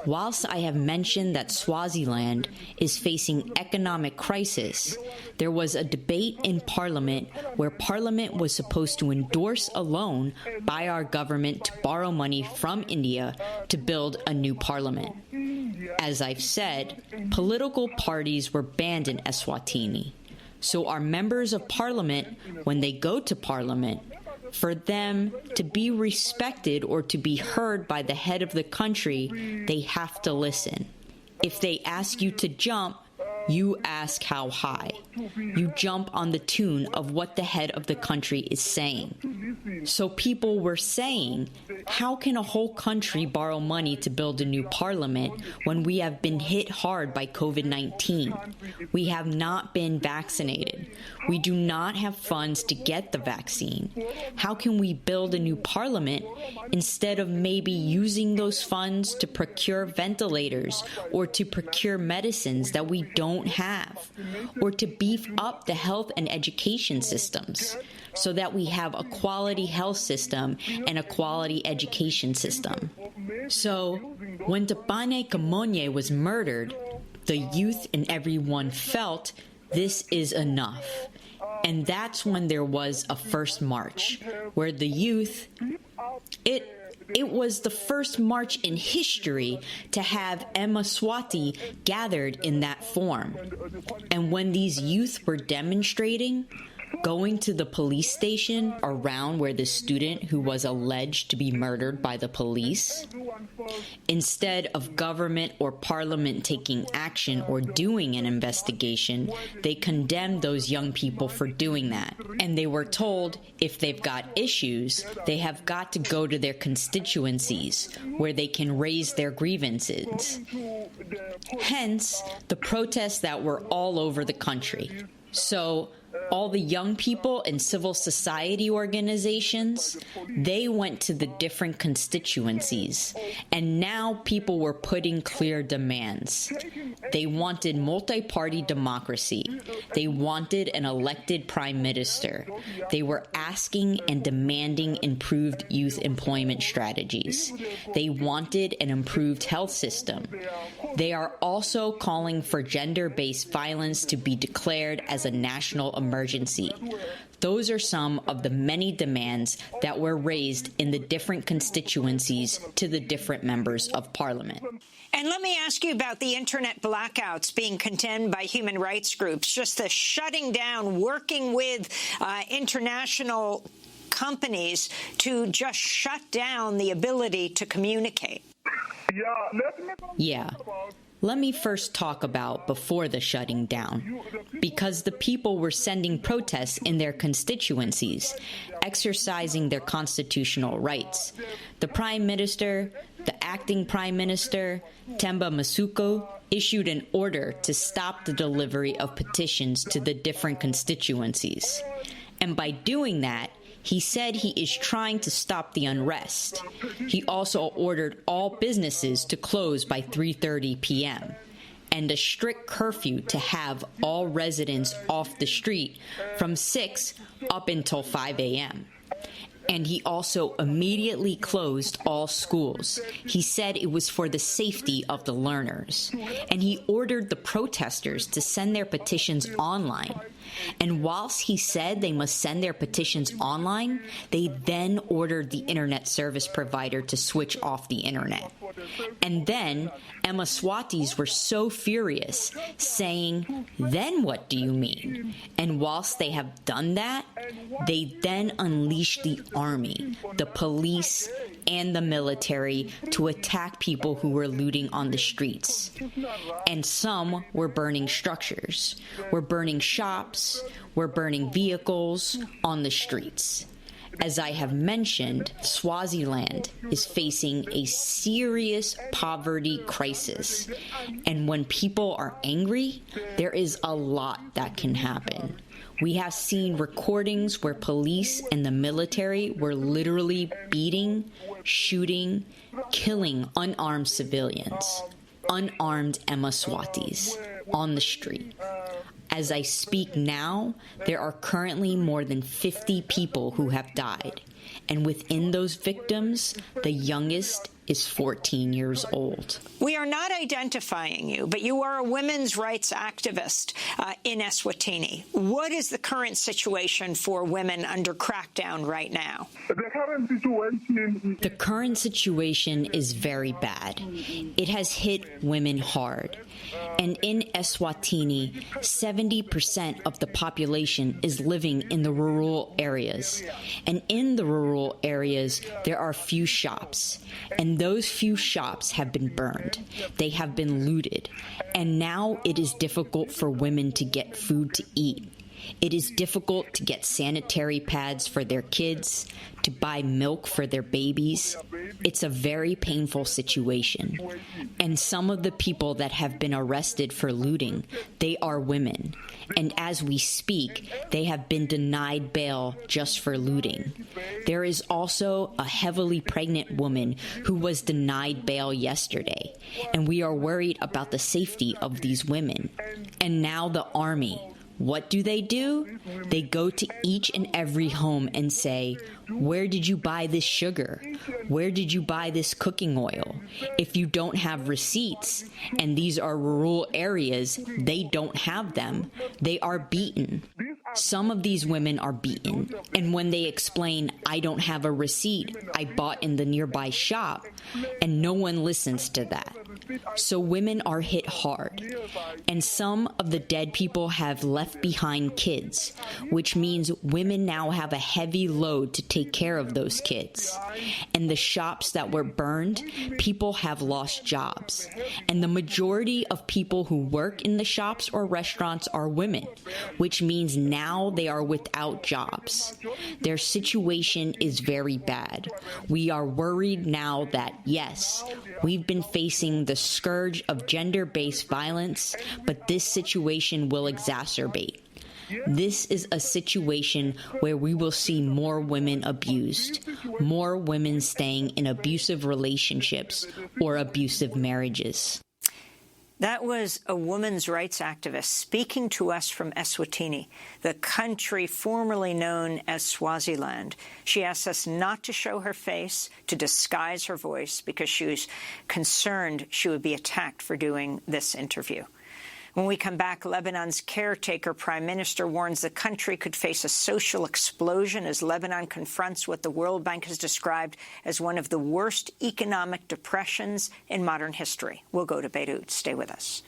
Speaker 4: Whilst I have mentioned that Swaziland is facing economic crisis, there was a debate in Parliament where Parliament was supposed to endorse a loan by our government to borrow money from India to build a new parliament. As I've said, political parties were banned in Eswatini. So our members of parliament, when they go to parliament, for them to be respected or to be heard by the head of the country, they have to listen. If they ask you to jump, you ask how high. You jump on the tune of what the head of the country is saying. So people were saying, how can a whole country borrow money to build a new parliament when we have been hit hard by COVID-19? We have not been vaccinated. We do not have funds to get the vaccine. How can we build a new parliament instead of maybe using those funds to procure ventilators or to procure medicines that we don't have, or to beef up the health and education systems so that we have a quality health system and a quality education system? So when Tabane Kamonye was murdered, the youth and everyone felt this is enough. And that's when there was a first march where the youth, it was the first march in history to have Emaswati gathered in that form. And when these youth were demonstrating, going to the police station around where the student who was alleged to be murdered by the police, instead of government or parliament taking action or doing an investigation, they condemned those young people for doing that. And they were told if they've got issues, they have got to go to their constituencies where they can raise their grievances. Hence, the protests that were all over the country. So All the young people in civil society organizations, they went to the different constituencies, and now people were putting clear demands. They wanted multi-party democracy. They wanted an elected prime minister. They were asking and demanding improved youth employment strategies. They wanted an improved health system. They are also calling for gender-based violence to be declared as a national emergency. Those are some of the many demands that were raised in the different constituencies to the different members of parliament.
Speaker 1: And let me ask you about the internet blackouts being condemned by human rights groups, just the shutting down, working with international companies to just shut down the ability to communicate.
Speaker 4: Yeah. Let me first talk about before the shutting down, because the people were sending protests in their constituencies, exercising their constitutional rights. The Prime Minister, the acting Prime Minister, Themba Masuko, issued an order to stop the delivery of petitions to the different constituencies. And by doing that, he said he is trying to stop the unrest. He also ordered all businesses to close by 3:30 p.m. and a strict curfew to have all residents off the street from 6 up until 5 a.m. And he also immediately closed all schools. He said it was for the safety of the learners. And he ordered the protesters to send their petitions online. And whilst he said they must send their petitions online, they then ordered the internet service provider to switch off the internet. And then Emaswatis were so furious, saying, "Then what do you mean?" And whilst they have done that, they then unleashed the army, the police, and the military to attack people who were looting on the streets. And some were burning structures, were burning shops, were burning vehicles on the streets. As I have mentioned, Swaziland is facing a serious poverty crisis. And when people are angry, there is a lot that can happen. We have seen recordings where police and the military were literally beating, shooting, killing unarmed civilians, unarmed Emaswatis, on the street. As I speak now, there are currently more than 50 people who have died. And within those victims, the youngest is 14 years old.
Speaker 1: We are not identifying you, but you are a women's rights activist in Eswatini. What is the current situation for women under crackdown right now?
Speaker 4: The current situation is very bad. It has hit women hard. And in Eswatini, 70% of the population is living in the rural areas. And in the rural areas, there are few shops. And those few shops have been burned. They have been looted. And now it is difficult for women to get food to eat. It is difficult to get sanitary pads for their kids, to buy milk for their babies. It's a very painful situation. And some of the people that have been arrested for looting, they are women. And as we speak, they have been denied bail just for looting. There is also a heavily pregnant woman who was denied bail yesterday. And we are worried about the safety of these women. And now the army. What do? They go to each and every home and say, "Where did you buy this sugar? Where did you buy this cooking oil?" If you don't have receipts, and these are rural areas, they don't have them, they are beaten. Some of these women are beaten, and when they explain, "I don't have a receipt, I bought in the nearby shop," and no one listens to that. So women are hit hard. And some of the dead people have left behind kids, which means women now have a heavy load to take care of those kids. And the shops that were burned, people have lost jobs. And the majority of people who work in the shops or restaurants are women, which means now they are without jobs. Their situation is very bad. We are worried now that, yes, we've been facing the scourge of gender-based violence, but this situation will exacerbate. This is a situation where we will see more women abused, more women staying in abusive relationships or abusive marriages.
Speaker 1: That was a women's rights activist speaking to us from Eswatini, the country formerly known as Swaziland. She asked us not to show her face, to disguise her voice, because she was concerned she would be attacked for doing this interview. When we come back, Lebanon's caretaker prime minister warns the country could face a social explosion as Lebanon confronts what the World Bank has described as one of the worst economic depressions in modern history. We'll go to Beirut. Stay with us.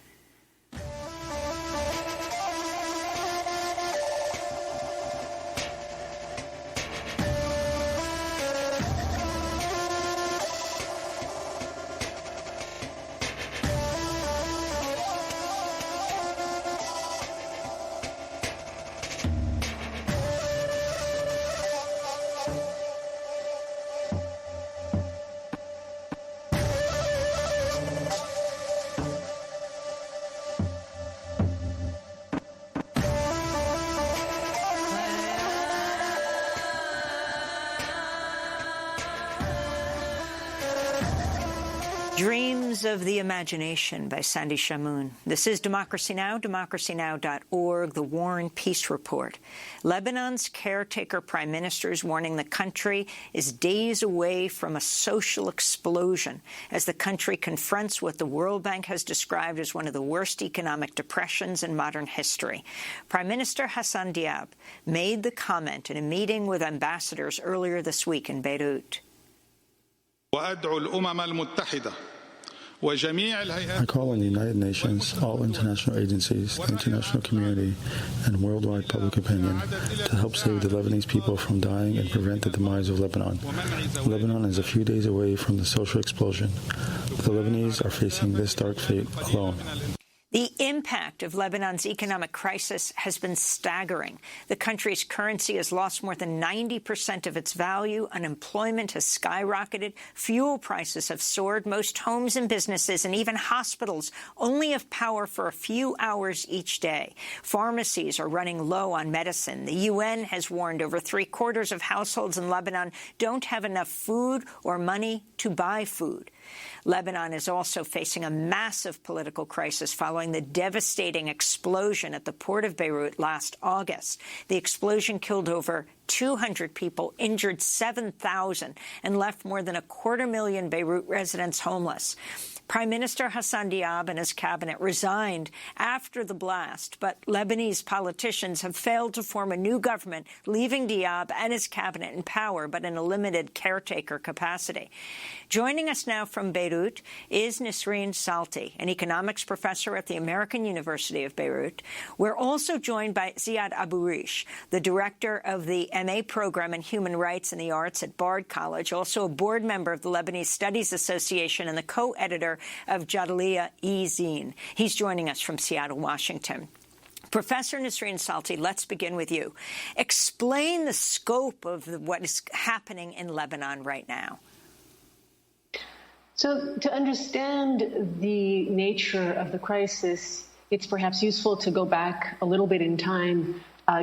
Speaker 1: Dreams of the Imagination by Sandy Shamoun. This is Democracy Now!, democracynow.org, the War and Peace Report. Lebanon's caretaker prime minister is warning the country is days away from a social explosion as the country confronts what the World Bank has described as one of the worst economic depressions in modern history. Prime Minister Hassan Diab made the comment in a meeting with ambassadors earlier this week in Beirut.
Speaker 3: I call on the United Nations, all international agencies, the international community, and worldwide public opinion to help save the Lebanese people from dying and prevent the demise of Lebanon. Lebanon is a few days away from the social explosion. The Lebanese are facing this dark fate alone.
Speaker 1: The impact of Lebanon's economic crisis has been staggering. The country's currency has lost more than 90% of its value. Unemployment has skyrocketed. Fuel prices have soared. Most homes and businesses and even hospitals only have power for a few hours each day. Pharmacies are running low on medicine. The UN has warned over 3/4 of households in Lebanon don't have enough food or money to buy food. Lebanon is also facing a massive political crisis following the devastating explosion at the port of Beirut last August. The explosion killed over 200 people, injured 7,000, and left more than 250,000 Beirut residents homeless. Prime Minister Hassan Diab and his cabinet resigned after the blast, but Lebanese politicians have failed to form a new government, leaving Diab and his cabinet in power, but in a limited caretaker capacity. Joining us now from Beirut is Nisreen Salti, an economics professor at the American University of Beirut. We're also joined by Ziad Abu-Rish, the director of the MA program in Human Rights and the Arts at Bard College, also a board member of the Lebanese Studies Association and the co-editor of Jadaliyya-e-Zine. He's joining us from Seattle, Washington. Professor Nisreen Salti, let's begin with you. Explain the scope of what is happening in Lebanon right now.
Speaker 18: So to understand the nature of the crisis, it's perhaps useful to go back a little bit in time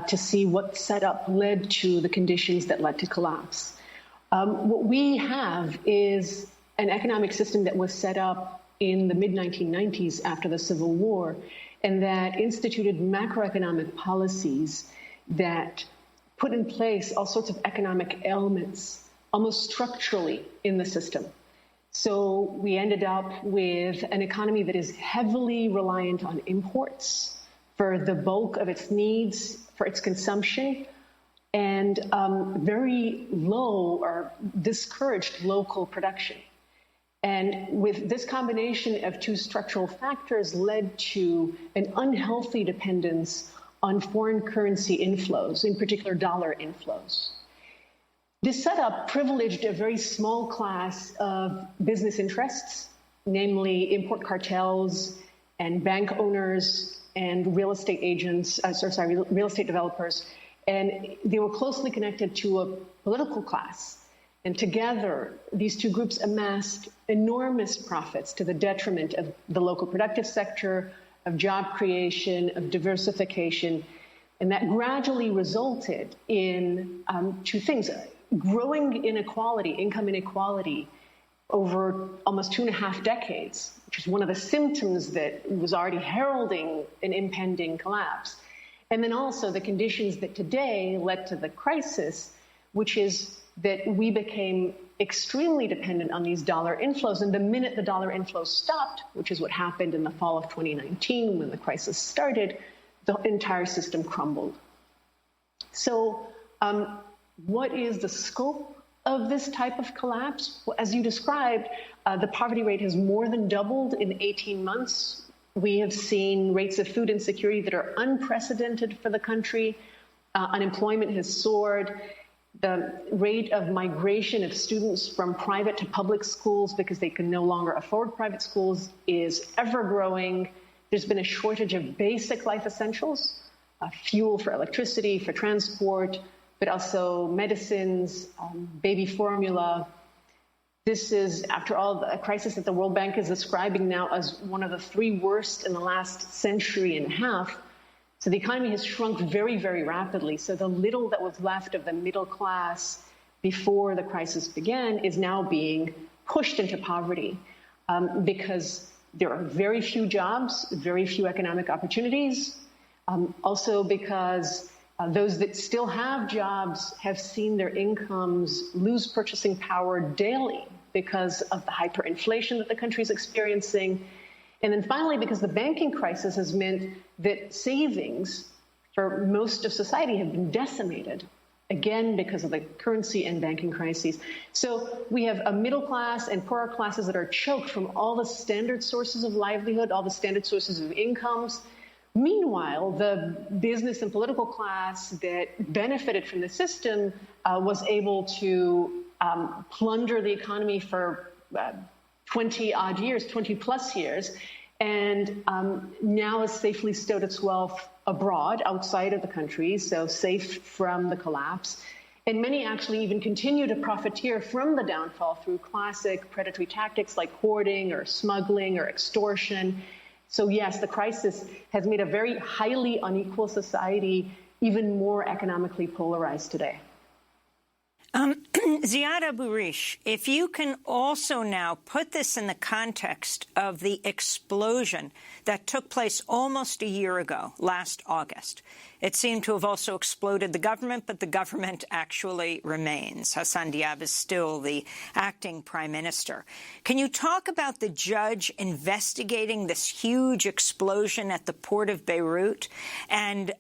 Speaker 18: to see what setup led to the conditions that led to collapse. What we have is an economic system that was set up in the mid-1990s after the Civil War, and that instituted macroeconomic policies that put in place all sorts of economic elements, almost structurally, in the system. So we ended up with an economy that is heavily reliant on imports for the bulk of its needs, for its consumption, and very low or discouraged local production. And with this combination of two structural factors led to an unhealthy dependence on foreign currency inflows, in particular dollar inflows. This setup privileged a very small class of business interests, namely import cartels and bank owners and real estate agents, real estate developers, and they were closely connected to a political class. And together, these two groups amassed enormous profits to the detriment of the local productive sector, of job creation, of diversification, And that gradually resulted in two things: growing inequality, income inequality, over almost 2.5 decades, which is one of the symptoms that was already heralding an impending collapse. And then also the conditions that today led to the crisis, which is that we became extremely dependent on these dollar inflows. And the minute the dollar inflows stopped, which is what happened in the fall of 2019 when the crisis started, the entire system crumbled. So what is the scope of this type of collapse? Well, as you described, the poverty rate has more than doubled in 18 months. We have seen rates of food insecurity that are unprecedented for the country. Unemployment has soared. The rate of migration of students from private to public schools because they can no longer afford private schools is ever growing. There's been a shortage of basic life essentials, fuel for electricity, for transport, but also medicines, baby formula. This is, after all, a crisis that the World Bank is describing now as one of the 3 worst in the last century and a half. So the economy has shrunk very, very rapidly. So the little that was left of the middle class before the crisis began is now being pushed into poverty because there are very few jobs, very few economic opportunities. Also because those that still have jobs have seen their incomes lose purchasing power daily because of the hyperinflation that the country is experiencing. And then finally, because the banking crisis has meant that savings for most of society have been decimated, again, because of the currency and banking crises. So we have a middle class and poorer classes that are choked from all the standard sources of livelihood, all the standard sources of incomes. Meanwhile, the business and political class that benefited from the system was able to plunder the economy for 20-odd years, 20-plus years, and now has safely stowed its wealth abroad, outside of the country, so safe from the collapse. And many actually even continue to profiteer from the downfall through classic predatory tactics like hoarding or smuggling or extortion. So yes, the crisis has made a very highly unequal society even more economically polarized today.
Speaker 1: Ziad Abu-Rish, if you can also now put this in the context of the explosion that took place almost a year ago, last August. It seemed to have also exploded the government, but the government actually remains. Hassan Diab is still the acting prime minister. Can you talk about the judge investigating this huge explosion at the port of Beirut and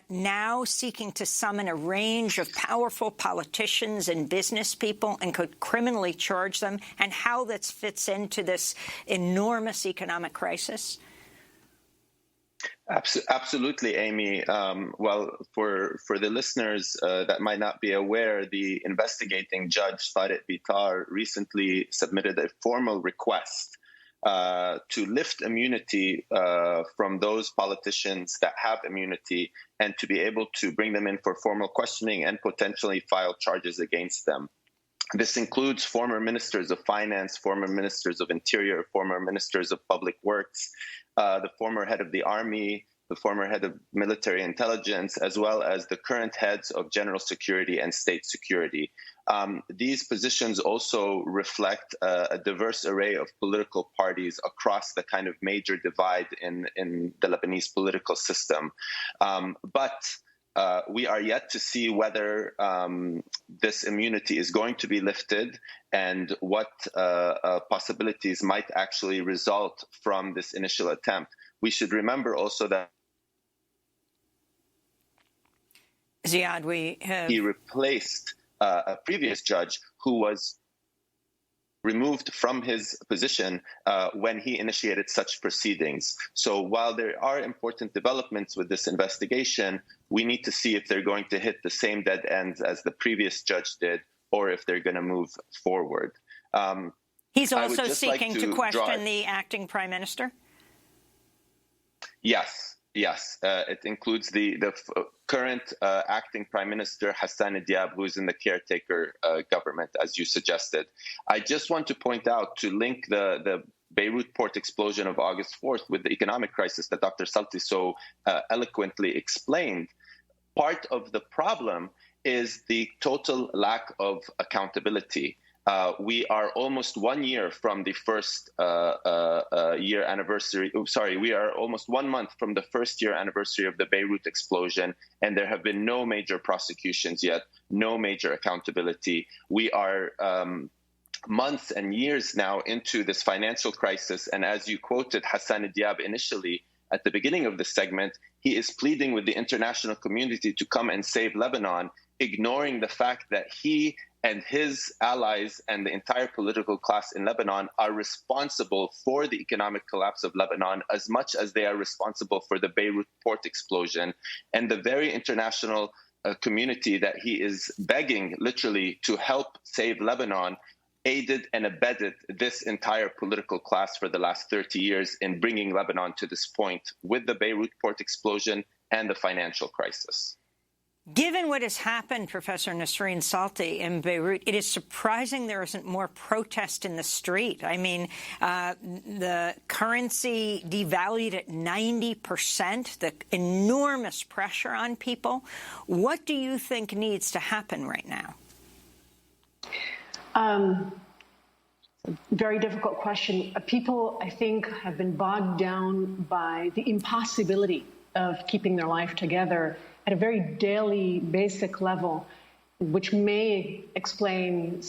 Speaker 1: now seeking to summon a range of powerful politicians and business people and could criminally charge them, and how that fits into this enormous economic crisis?
Speaker 19: Absolutely, Amy. Well, for the listeners that might not be aware, the investigating judge, Tariq Bitar, recently submitted a formal request to lift immunity from those politicians that have immunity and to be able to bring them in for formal questioning and potentially file charges against them. This includes former ministers of finance, former ministers of interior, former ministers of public works, the former head of the army, the former head of military intelligence, as well as the current heads of general security and state security. These positions also reflect a diverse array of political parties across the kind of major divide in the Lebanese political system. But we are yet to see whether this immunity is going to be lifted and what possibilities might actually result from this initial attempt. We should remember also that
Speaker 1: Ziad,
Speaker 19: he replaced a previous judge who was removed from his position when he initiated such proceedings. So while there are important developments with this investigation, we need to see if they're going to hit the same dead ends as the previous judge did, or if they're going to move forward.
Speaker 1: He's also seeking to question the acting prime minister?
Speaker 19: Yes. It includes the current acting prime minister, Hassan Diab, who is in the caretaker government, as you suggested. I just want to point out, to link the Beirut port explosion of August 4th with the economic crisis that Dr. Salti so eloquently explained. part of the problem is the total lack of accountability. We are almost 1 year from the first year anniversary. We are almost 1 month from the first year anniversary of the Beirut explosion, and there have been no major prosecutions yet, no major accountability. We are months and years now into this financial crisis, and as you quoted Hassan Diab initially at the beginning of this segment, he is pleading with the international community to come and save Lebanon, ignoring the fact that he and his allies and the entire political class in Lebanon are responsible for the economic collapse of Lebanon as much as they are responsible for the Beirut port explosion. And the very international community that he is begging literally to help save Lebanon aided and abetted this entire political class for the last 30 years in bringing Lebanon to this point with the Beirut port explosion and the financial crisis.
Speaker 1: Given what has happened, Professor Nasreen Salti, in Beirut, it is surprising there isn't more protest in the street. I mean, the currency devalued at 90%, the enormous pressure on people. What do you think needs to happen right now?
Speaker 18: Very difficult question. People, I think, have been bogged down by the impossibility of keeping their life together at a very daily, basic level, which may explain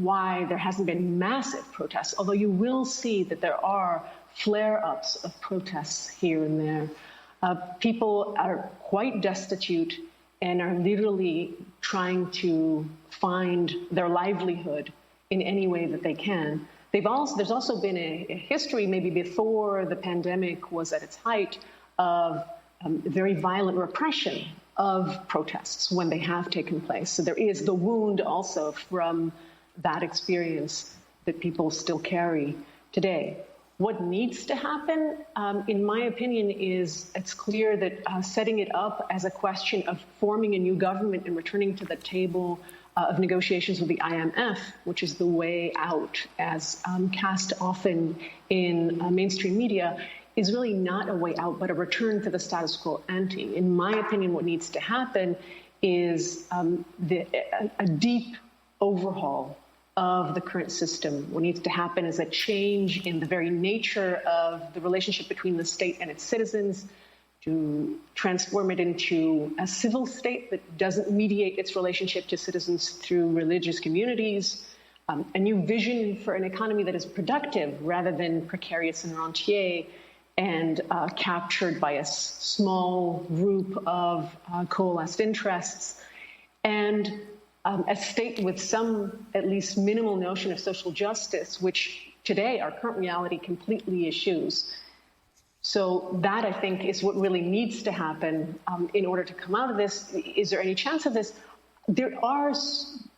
Speaker 18: why there hasn't been massive protests, although you will see that there are flare-ups of protests here and there. People are quite destitute and are literally trying to find their livelihood in any way that they can. There's also been a history, maybe before the pandemic was at its height, of very violent repression of protests when they have taken place. So there is the wound also from that experience that people still carry today. What needs to happen, in my opinion, is it's clear that setting it up as a question of forming a new government and returning to the table of negotiations with the IMF, which is the way out, as cast often in mainstream media, is really not a way out, but a return to the status quo ante. In my opinion, what needs to happen is a deep overhaul of the current system. What needs to happen is a change in the very nature of the relationship between the state and its citizens, to transform it into a civil state that doesn't mediate its relationship to citizens through religious communities, a new vision for an economy that is productive rather than precarious and rentier, and captured by a small group of coalesced interests, and a state with some, at least minimal notion of social justice, which today our current reality completely eschews. So that, I think, is what really needs to happen in order to come out of this. Is there any chance of this? There are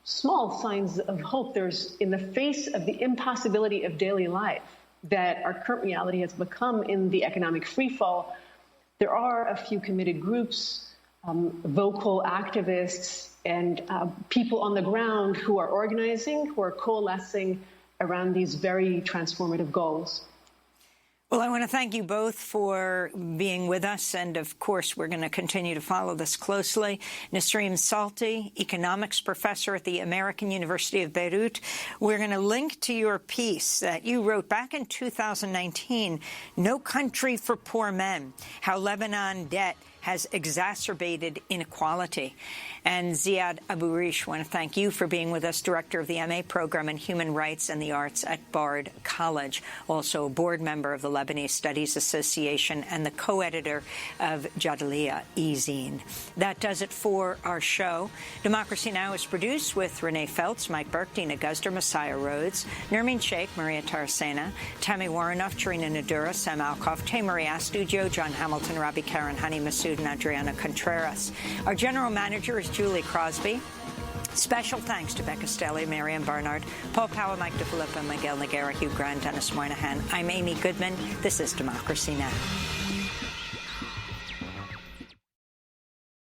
Speaker 18: small signs of hope. There's, in the face of the impossibility of daily life that our current reality has become in the economic freefall, there are a few committed groups, vocal activists, and people on the ground who are organizing, who are coalescing around these very transformative goals.
Speaker 1: Well, I want to thank you both for being with us, and of course we're going to continue to follow this closely. Nasreen Salti, economics professor at the American University of Beirut. We're going to link to your piece that you wrote back in 2019, No Country for Poor Men, How Lebanon Debt has exacerbated inequality. And Ziad Abu-Rish, I want to thank you for being with us, director of the MA program in Human Rights and the Arts at Bard College, also a board member of the Lebanese Studies Association and the co-editor of Jadaliya e-zine. That does it for our show. Democracy Now! Is produced with Renee Feltz, Mike Burke, Dina Guzder, Messiah Rhodes, Nermeen Sheikh, Maria Tarasena, Tammy Warrenoff, Jarina Nadura, Sam Alkoff, Maria Astudio, John Hamilton, Robbie Karen, Hani Masood, and Adriana Contreras. Our general manager is Julie Crosby. Special thanks to Becca Stelly, Marian Barnard, Paul Powell, Mike DeFilippo, Miguel Noguera, Hugh Grant, Dennis Moynihan. I'm Amy Goodman. This is Democracy Now!